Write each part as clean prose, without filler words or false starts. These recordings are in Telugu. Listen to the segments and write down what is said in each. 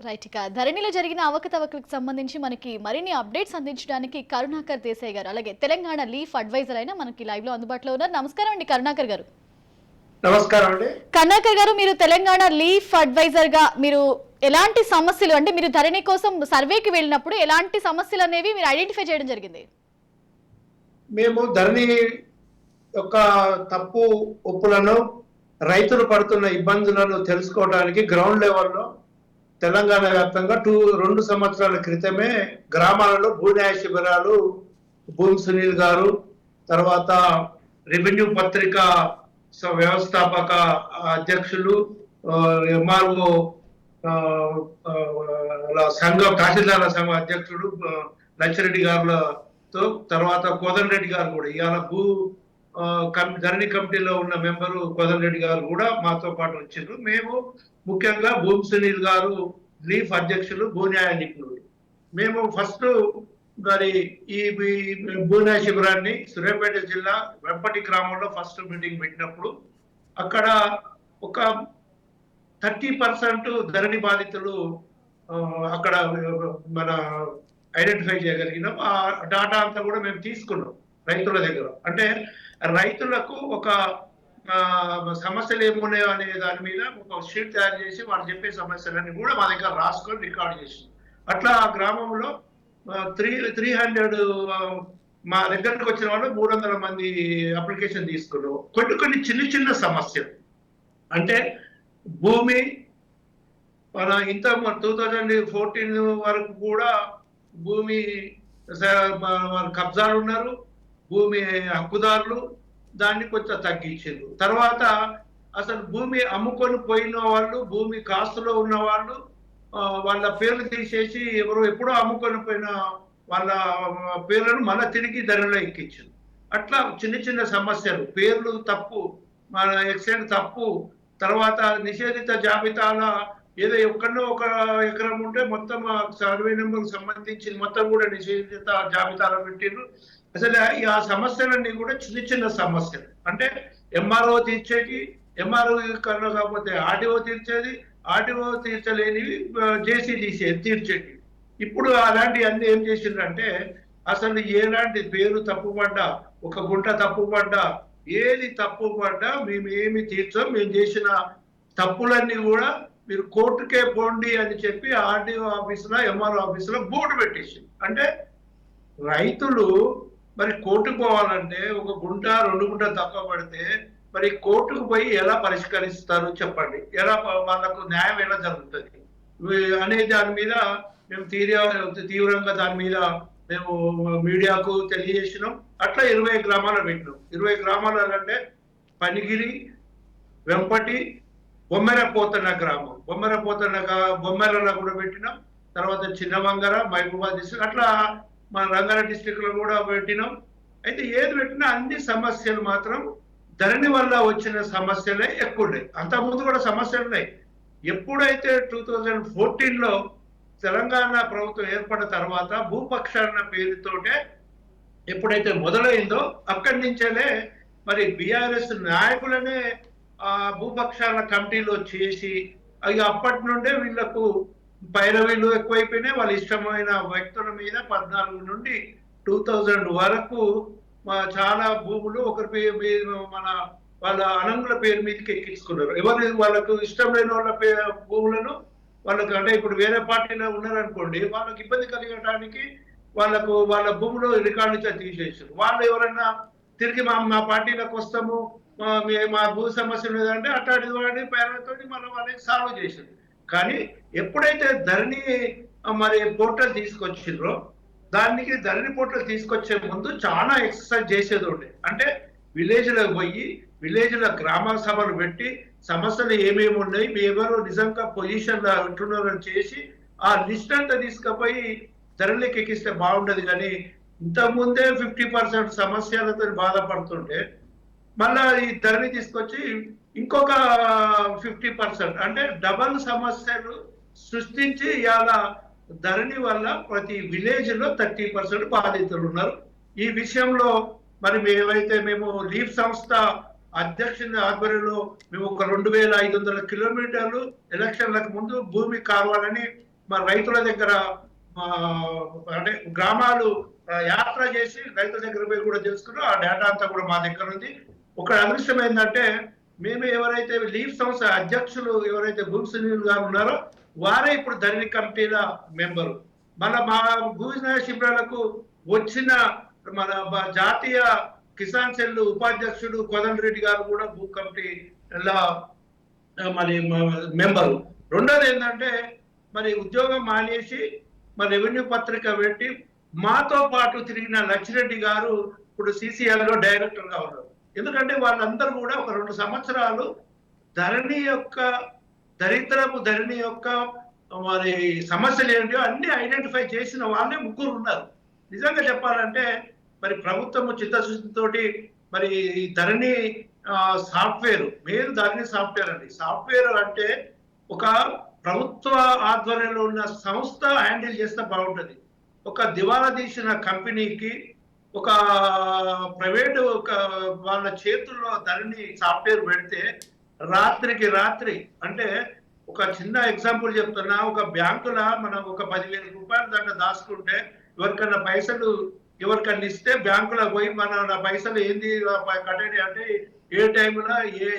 రైట్. ఇక ధరణిలో జరిగిన అవకతవకలకు సంబంధించి మనకి మరిన్ని అప్డేట్స్ అందించడానికి కరుణాకర్ దేశాయ్ గారు, అలాగే తెలంగాణ లీఫ్ అడ్వైజర్ అయిన మనకి లైవ్ లో అందుబాటులో ఉన్నారు. నమస్కారం అండి కరుణాకర్ గారు. నమస్కారం అండి. కరుణాకర్ గారు, మీరు తెలంగాణ లీఫ్ అడ్వైజర్ గా మీరు ఎలాంటి సమస్యలు, అంటే మీరు ధరణి కోసం సర్వేకి వెళ్ళినప్పుడు ఎలాంటి సమస్యలు అనేవి మీరు ఐడెంటిఫై చేయడం జరిగింది? మేము ధరణి యొక్క తప్పు ఒప్పులను, రైతులు పడుతున్న ఇబ్బందులను తెలుసుకోవడానికి గ్రౌండ్ లెవెల్లో తెలంగాణ వ్యాప్తంగా 2 సంవత్సరాల క్రితమే గ్రామాలలో భూన్యాయ శిబిరాలు భూమి సునీల్ గారు, తర్వాత రెవెన్యూ పత్రిక వ్యవస్థాపక అధ్యక్షులు, ఎంఆర్ఓ సంఘం తహసీల్దార్ల సంఘం అధ్యక్షుడు లచ్చిరెడ్డి గారులతో, తర్వాత కోదండ రెడ్డి గారు కూడా, ఇవాళ ధరణి కమిటీలో ఉన్న మెంబరు కోదండ రెడ్డి గారు కూడా మాతో పాటు వచ్చారు. మేము ముఖ్యంగా భూమి సునీల్ గారు లీఫ్ అధ్యక్షులు, భూన్యాయ నిపుణులు. మేము ఫస్ట్ మరి ఈ భూన్యాయ శిబిరాన్ని సూర్యాపేట జిల్లా వెంపటి గ్రామంలో ఫస్ట్ మీటింగ్ పెట్టినప్పుడు అక్కడ ఒక 30% ధరణి బాధితులు అక్కడ మన ఐడెంటిఫై చేయగలిగినాం. ఆ డాటా అంతా కూడా మేము తీసుకున్నాం రైతుల దగ్గర. అంటే రైతులకు ఒక సమస్యలు ఏమున్నాయో అనే దాని మీద ఒక షీట్ తయారు చేసి వాళ్ళు చెప్పే సమస్యలన్నీ కూడా మా దగ్గర రాసుకొని రికార్డ్ చేసి, అట్లా ఆ గ్రామంలో 300 మా దగ్గరకు వచ్చిన వాళ్ళు 300 మంది అప్లికేషన్ తీసుకున్నాం. కొన్ని చిన్న చిన్న సమస్యలు, అంటే భూమి మన ఇంత 2014 వరకు కూడా భూమి కబ్జాలు ఉన్నారు, భూమి హక్కుదారులు, దాన్ని కొంచెం తగ్గించారు. తర్వాత అసలు భూమి అమ్ముకొని పోయిన వాళ్ళు, భూమి కాస్తులో ఉన్న వాళ్ళు వాళ్ళ పేర్లు తీసేసి ఎప్పుడో అమ్ముకొని పోయిన వాళ్ళ పేర్లను మళ్ళీ తిరిగి ధరలో ఎక్కించారు. అట్లా చిన్న చిన్న సమస్యలు, పేర్లు తప్పు, మన ఎక్సెంట్ తప్పు, తర్వాత నిషేధిత జాబితాల ఏదో ఎక్కడో ఒక ఎకరం ఉంటే మొత్తం సర్వే నెంబర్కి సంబంధించి మొత్తం కూడా నిషేధిత జాబితాలో పెట్టిండ్రు. అసలు ఆ సమస్యలన్నీ కూడా చిన్న చిన్న సమస్యలు, అంటే ఎంఆర్ఓ తీర్చేది, ఎంఆర్ఓ కన్నా కాకపోతే ఆర్టీఓ తీర్చేది, ఆర్టీఓ తీర్చలేనివి జేసీ తీర్చేది. ఇప్పుడు అలాంటివన్నీ ఏం చేసిండ్రంటే అసలు ఎలాంటి పేరు తప్పుపడ్డా, ఒక గుంట తప్పుపడ్డా, ఏది తప్పుపడ్డా మేము ఏమి తీర్చాం, మేము చేసిన తప్పులన్నీ కూడా మీరు కోర్టుకే పోండి అని చెప్పి ఆర్టీఓ ఆఫీసులో, ఎంఆర్ఓ ఆఫీసులో బోర్డు పెట్టేసింది. అంటే రైతులు మరి కోర్టుకు పోవాలంటే ఒక గుంట 2 గుంట తక్కువ పడితే మరి కోర్టుకు పోయి ఎలా పరిష్కరిస్తారు చెప్పండి, ఎలా వాళ్ళకు న్యాయం ఎలా జరుగుతుంది అనే దాని మీద మేము తీవ్రంగా దాని మీద మేము మీడియాకు తెలియజేసినాం. అట్లా 20 గ్రామాలు పెట్టినాం. 20 గ్రామాలు అంటే పనిగిరి, వెంపటి, బొమ్మెరపోతన్న గ్రామం, బొమ్మెరలో కూడా పెట్టినాం. తర్వాత చిన్నవంగర, మహబూబాద్ డిస్ట్రిక్ట్, అట్లా మన రంగారెడ్డి డిస్ట్రిక్ట్ లో కూడా పెట్టినాం. అయితే ఏది పెట్టినా అన్ని సమస్యలు మాత్రం ధరణి వల్ల వచ్చిన సమస్యలే ఎక్కువ ఉన్నాయి. అంతకుముందు కూడా సమస్యలు ఉన్నాయి. ఎప్పుడైతే 2014లో తెలంగాణ ప్రభుత్వం ఏర్పడిన తర్వాత భూపక్షాలన పేరుతోటే ఎప్పుడైతే మొదలైందో అక్కడి నుంచేనే మరి బీఆర్ఎస్ నాయకులనే ఆ భూపక్షాల కమిటీలో చేసి అప్పటి నుండే వీళ్లకు పైరవీలు ఎక్కువైపోయినాయి. వాళ్ళ ఇష్టమైన వ్యక్తుల మీద 14 నుండి 2000 వరకు చాలా భూములు ఒకరి మన వాళ్ళ అనంగుల పేరు మీదకి ఎక్కించుకున్నారు. ఎవరు వాళ్ళకు ఇష్టం లేని వాళ్ళ భూములను వాళ్ళకు, అంటే ఇప్పుడు వేరే పార్టీలో ఉన్నారనుకోండి, వాళ్ళకి ఇబ్బంది కలిగడానికి వాళ్ళ భూములు రికార్డు నుంచి తీసేసారు. వాళ్ళు ఎవరైనా తిరిగి మా పార్టీలోకి వస్తాము, మా భూ సమస్య లేదంటే అట్లాంటి వాడిని పేర్లతో మనం వాళ్ళని సాల్వ్ చేసింది. కానీ ఎప్పుడైతే ధరణి మరి పోర్టల్ తీసుకొచ్చిండ్రో, దానికి ధరణి పోర్టల్ తీసుకొచ్చే ముందు చాలా ఎక్సర్సైజ్ చేసేది ఉండే. అంటే విలేజ్లకు పోయి విలేజ్ల గ్రామ సభలు పెట్టి సమస్యలు ఏమేమి ఉన్నాయి, ఎవరు నిజంగా పొజిషన్లో ఉంటున్నారని చేసి ఆ లిస్ట్ అంతా తీసుకుపోయి ధరలోకి ఎక్కిస్తే బాగుండదు. కానీ ఇంతకుముందే 50% సమస్యలతో బాధపడుతుంటే మళ్ళా ఈ ధరణి తీసుకొచ్చి ఇంకొక 50%, అంటే డబల్ సమస్యలు సృష్టించి ఇవాళ ధరణి వల్ల ప్రతి విలేజ్ లో 30% బాధితులు ఉన్నారు. ఈ విషయంలో మరి మేము లీఫ్ సంస్థ అధ్యక్షుని ఆధ్వర్యంలో మేము ఒక 2500 కిలోమీటర్లు ఎలక్షన్లకు ముందు భూమి కావాలని మా రైతుల దగ్గర ఆ, అంటే గ్రామాలు యాత్ర చేసి రైతుల దగ్గర పోయి కూడా తెలుసుకున్నాం. ఆ డేటా అంతా కూడా మా దగ్గర ఉంది. ఒక అదృష్టం ఏంటంటే మేము ఎవరైతే లీఫ్ సంస్థ అధ్యక్షులు ఎవరైతే భూమి సునీల్ గారు ఉన్నారో వారే ఇప్పుడు ధరణి కమిటీల మెంబరు. మా భూజన శిబిరాలకు వచ్చిన మన జాతీయ కిసాన్ సెల్ ఉపాధ్యక్షుడు కోదండరెడ్డి గారు కూడా భూ కమిటీల మరి మెంబరు. రెండోది ఏంటంటే మరి ఉద్యోగం మానేసి మరి రెవెన్యూ పత్రిక పెట్టి మాతో పాటు తిరిగిన లచ్చిరెడ్డి గారు ఇప్పుడు CCL లో డైరెక్టర్ గా ఉన్నారు. ఎందుకంటే వాళ్ళందరూ కూడా ఒక 2 సంవత్సరాలు ధరణి యొక్క ధరణి యొక్క మరి సమస్యలు ఏంటో అన్ని ఐడెంటిఫై చేసిన వాళ్ళే ముగ్గురు ఉన్నారు. నిజంగా చెప్పాలంటే మరి ప్రభుత్వము చిత్తశుద్ధితోటి మరి ఈ ధరణి సాఫ్ట్వేర్ ధరణి సాఫ్ట్వేర్ అండి. సాఫ్ట్వేర్ అంటే ఒక ప్రభుత్వ ఆధ్వర్యంలో ఉన్న సంస్థ హ్యాండిల్ చేస్తే బాగుంటుంది. ఒక దివాలా తీసిన కంపెనీకి ఒక ప్రైవేట్ వాళ్ళ చేతుల్లో ధరణి సాఫ్ట్వేర్ పెడితే రాత్రికి రాత్రి అంటే ఒక చిన్న ఎగ్జాంపుల్ చెప్తున్నా, ఒక బ్యాంకుల మనం ఒక 10,000 రూపాయలు దాంట్లో దాచుకుంటే ఎవరికన్నా ఇస్తే బ్యాంకులో పోయి నా పైసలు ఏంది కట్టండి అంటే ఏ టైంలో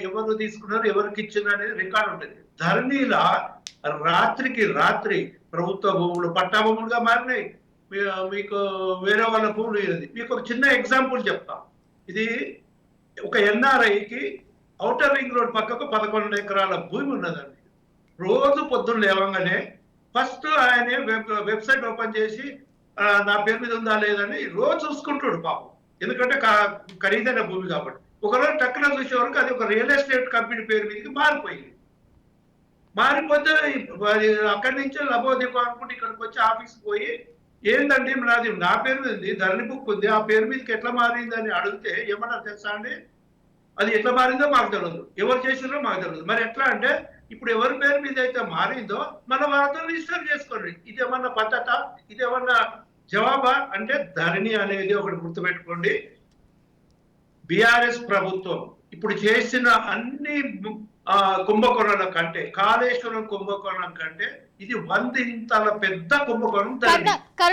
ఎవరు తీసుకున్నారు ఎవరికి ఇచ్చింది అనేది రికార్డు ఉంటుంది. ధరణిలా రాత్రికి రాత్రి ప్రభుత్వ భూములు పట్టా భూములుగా మారినాయి. మీకు వేరే వాళ్ళ భూములు ఇది. మీకు ఒక చిన్న ఎగ్జాంపుల్ చెప్తా. ఇది ఒక NRIకి ఔటర్ రింగ్ రోడ్ పక్కకు 11 ఎకరాల భూమి ఉన్నదండి. రోజు పొద్దున్న లేవగానే ఫస్ట్ ఆయన వెబ్సైట్ ఓపెన్ చేసి నా పేరు మీద ఉందా లేదని రోజు చూసుకుంటాడు పాపం. ఎందుకంటే ఖరీదైన భూమి కాబట్టి. ఒకరోజు టక్కున చూసే వరకు అది ఒక రియల్ ఎస్టేట్ కంపెనీ పేరు మీదకి మారిపోయింది. మారిపోతే అక్కడి నుంచి లబోదిపో అనుకుంటే ఇక్కడికి వచ్చి ఆఫీస్కి పోయి ఏంటండి నాది నా పేరు మీద ఉంది, ధరణి బుక్ ఉంది, ఆ పేరు మీదకి ఎట్లా మారింది అని అడిగితే ఏమన్నా తెలుసా అండి, అది ఎట్లా మారిందో మాకు తెలియదు, ఎవరు చేసినారో మాకు తెలియదు. మరి ఎట్లా అంటే ఇప్పుడు ఎవరి పేరు మీద అయితే మారిందో మనం వాళ్ళతో రిజిస్టర్ చేసుకోండి. ఇదేమన్నా పద్ధత, ఇదేమన్నా జవాబా అంటే ధరణి అనేది ఒకటి గుర్తుపెట్టుకోండి. BRS ప్రభుత్వం ఇప్పుడు చేసిన అన్ని కుంభకోణాల కంటే, కాళేశ్వరం కుంభకోణం కంటే ఇది 100 ఇంతల పెద్ద కుంభకోణం ధరణి.